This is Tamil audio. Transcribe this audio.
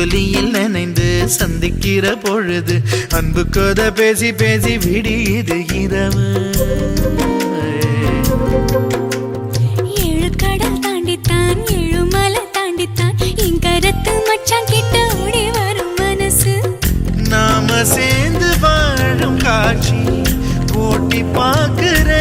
ஒலியில் நனைந்து சந்திக்கிற பொழுது அன்பு கதை பேசி பேசி விடியுது இரவு. ஏழு கடல் தாண்டித்தான் ஏழு மலை தாண்டித்தான் என் கருத்து மச்சான் கிட்ட ஓடி வரும் மனசு. நாம சேர்ந்து வாழும் காட்சி போட்டி பார்க்கிறேன்.